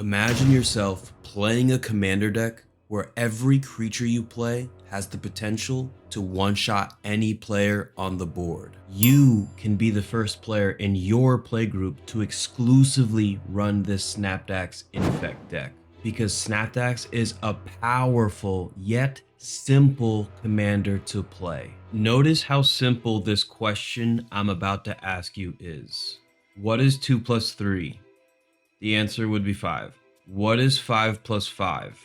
Imagine yourself playing a commander deck where every creature you play has the potential to one-shot any player on the board. You can be the first player in your playgroup to exclusively run this Snapdax INFECT deck, because Snapdax is a powerful yet simple commander to play. Notice how simple this question I'm about to ask you is. What is 2 plus 3? The answer would be 5. What is 5 plus 5?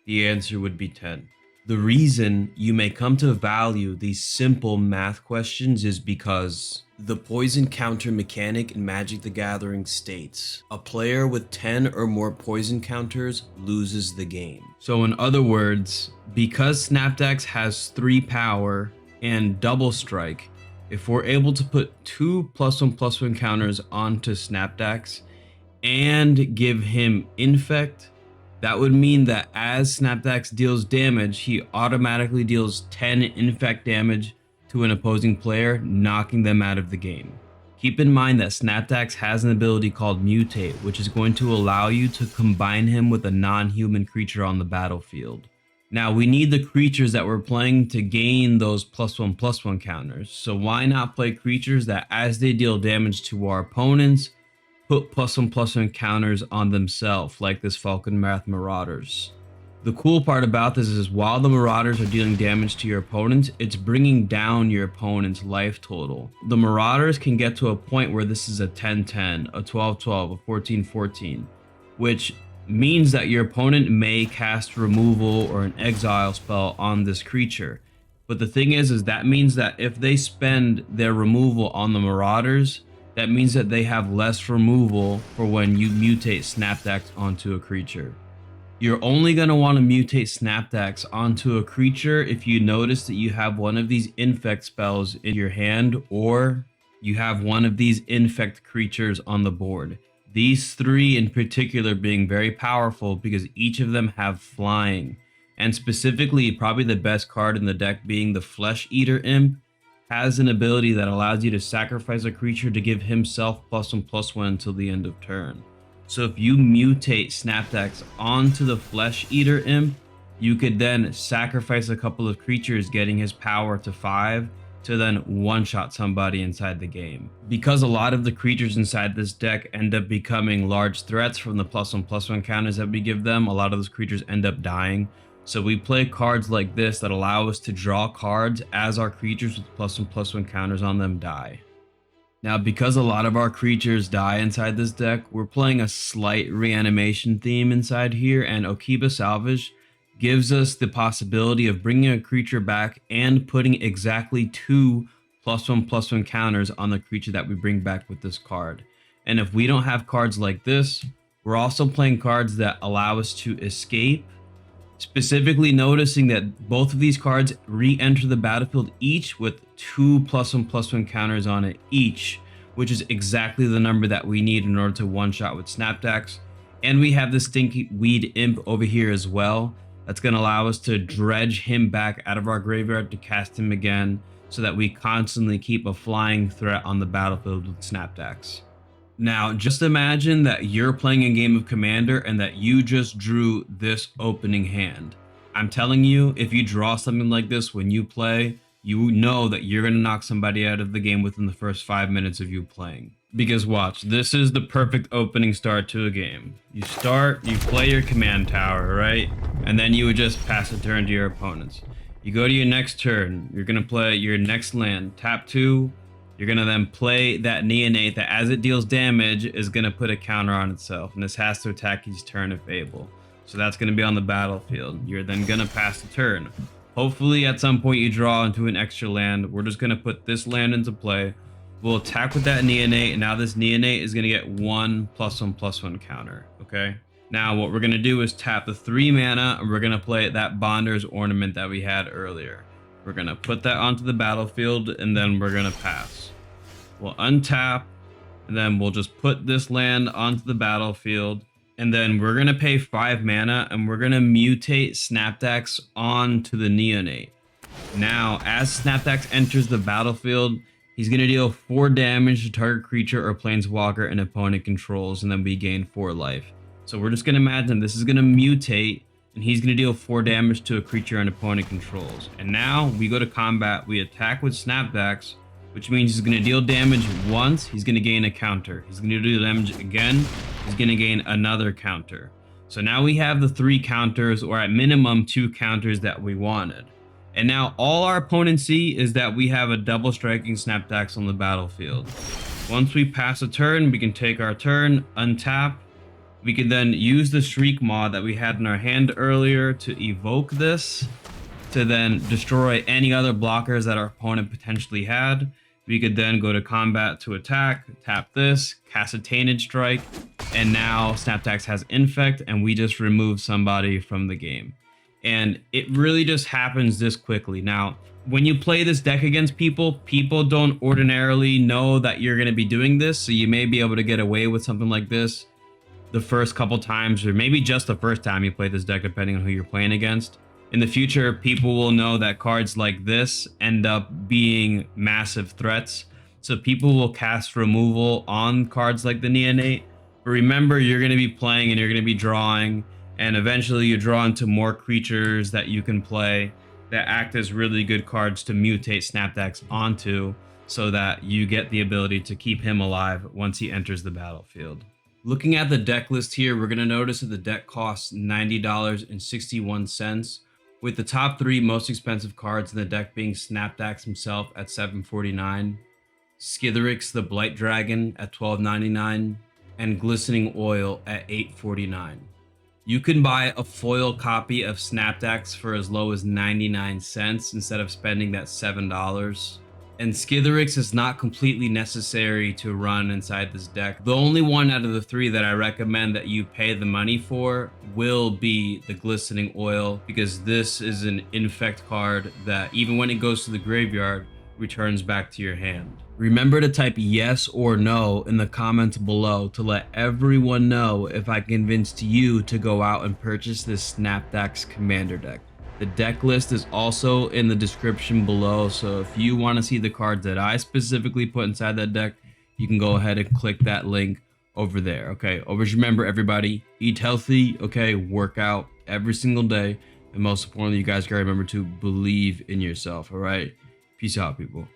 The answer would be 10. The reason you may come to value these simple math questions is because the poison counter mechanic in Magic the Gathering states a player with 10 or more poison counters loses the game. So in other words, because Snapdax has 3 power and double strike, if we're able to put 2 +1/+1 counters onto Snapdax and give him Infect, that would mean that as Snapdax deals damage, he automatically deals 10 Infect damage to an opposing player, knocking them out of the game. Keep in mind that Snapdax has an ability called Mutate, which is going to allow you to combine him with a non-human creature on the battlefield. Now, we need the creatures that we're playing to gain those +1/+1 counters, so why not play creatures that as they deal damage to our opponents, put +1/+1 counters on themselves, like this Falcon Wrath Marauders. The cool part about this is while the Marauders are dealing damage to your opponents, it's bringing down your opponent's life total. The Marauders can get to a point where this is a 10-10, a 12-12, a 14-14, which means that your opponent may cast removal or an exile spell on this creature. But the thing is that means that if they spend their removal on the Marauders, that means that they have less removal for when you mutate Snapdax onto a creature. You're only going to want to mutate Snapdax onto a creature if you notice that you have one of these Infect spells in your hand, or you have one of these Infect creatures on the board. These 3 in particular being very powerful because each of them have flying, and specifically probably the best card in the deck being the Flesh Eater Imp has an ability that allows you to sacrifice a creature to give himself +1/+1 until the end of turn. So if you mutate Snapdax onto the Flesh Eater Imp, you could then sacrifice a couple of creatures, getting his power to 5 to then one-shot somebody inside the game. Because a lot of the creatures inside this deck end up becoming large threats from the +1/+1 counters that we give them, a lot of those creatures end up dying. So we play cards like this that allow us to draw cards as our creatures with +1/+1 counters on them die. Now, because a lot of our creatures die inside this deck, we're playing a slight reanimation theme inside here, and Okiba Salvage gives us the possibility of bringing a creature back and putting exactly 2 +1/+1 counters on the creature that we bring back with this card. And if we don't have cards like this, we're also playing cards that allow us to escape, specifically noticing that both of these cards re-enter the battlefield each with 2 +1/+1 counters on it each, which is exactly the number that we need in order to one-shot with Snapdax. And we have the Stinky Weed Imp over here as well. That's going to allow us to dredge him back out of our graveyard to cast him again, so that we constantly keep a flying threat on the battlefield with Snapdax. Now, just imagine that you're playing a game of Commander and that you just drew this opening hand. I'm telling you, if you draw something like this when you play, you know that you're going to knock somebody out of the game within the first 5 minutes of you playing. Because watch, this is the perfect opening start to a game. You start, you play your command tower, right? And then you would just pass a turn to your opponents. You go to your next turn, you're going to play your next land, tap 2. You're going to then play that Neonate that as it deals damage is going to put a counter on itself, and this has to attack each turn if able. So that's going to be on the battlefield. You're then going to pass the turn. Hopefully at some point you draw into an extra land. We're just going to put this land into play. We'll attack with that Neonate, and now this Neonate is going to get 1 +1/+1 counter, okay? Now what we're going to do is tap the 3 mana, and we're going to play that Bonder's Ornament that we had earlier. We're going to put that onto the battlefield, and then we're going to pass. We'll untap, and then we'll just put this land onto the battlefield, and then we're going to pay 5 mana, and we're going to mutate Snapdax onto the Neonate. Now, as Snapdax enters the battlefield, he's going to deal 4 damage to target creature or planeswalker an opponent controls, and then we gain 4 life. So we're just going to imagine this is going to mutate, and he's going to deal 4 damage to a creature an opponent controls. And now we go to combat, we attack with Snapdax, which means he's going to deal damage once, he's going to gain a counter. He's going to do damage again, he's going to gain another counter. So now we have the 3 counters, or at minimum 2 counters that we wanted. And now all our opponents see is that we have a double striking Snapdax on the battlefield. Once we pass a turn, we can take our turn, untap. We can then use the Shriek mod that we had in our hand earlier to evoke this, to then destroy any other blockers that our opponent potentially had. We could then go to combat to attack, tap this, cast a Tainted Strike, and now Snapdax has Infect, and we just remove somebody from the game. And it really just happens this quickly. Now, when you play this deck against people don't ordinarily know that you're going to be doing this, so you may be able to get away with something like this the first couple times, or maybe just the first time you play this deck, depending on who you're playing against. In the future, people will know that cards like this end up being massive threats. So people will cast removal on cards like the Neonate. But remember, you're going to be playing and you're going to be drawing, and eventually you draw into more creatures that you can play that act as really good cards to mutate Snapdax onto, so that you get the ability to keep him alive once he enters the battlefield. Looking at the deck list here, we're going to notice that the deck costs $90.61, with the top 3 most expensive cards in the deck being Snapdax himself at $7.49, Skithiryx the Blight Dragon at $12.99, and Glistening Oil at $8.49. You can buy a foil copy of Snapdax for as low as 99 cents instead of spending that $7. And Skithiryx is not completely necessary to run inside this deck. The only one out of the 3 that I recommend that you pay the money for will be the Glistening Oil, because this is an infect card that even when it goes to the graveyard, returns back to your hand. Remember to type yes or no in the comments below to let everyone know if I convinced you to go out and purchase this Snapdax Commander deck. The deck list is also in the description below, so if you want to see the cards that I specifically put inside that deck, you can go ahead and click that link over there. Okay, always remember, everybody, eat healthy, okay, work out every single day, and most importantly, you guys gotta remember to believe in yourself. All right, peace out, people.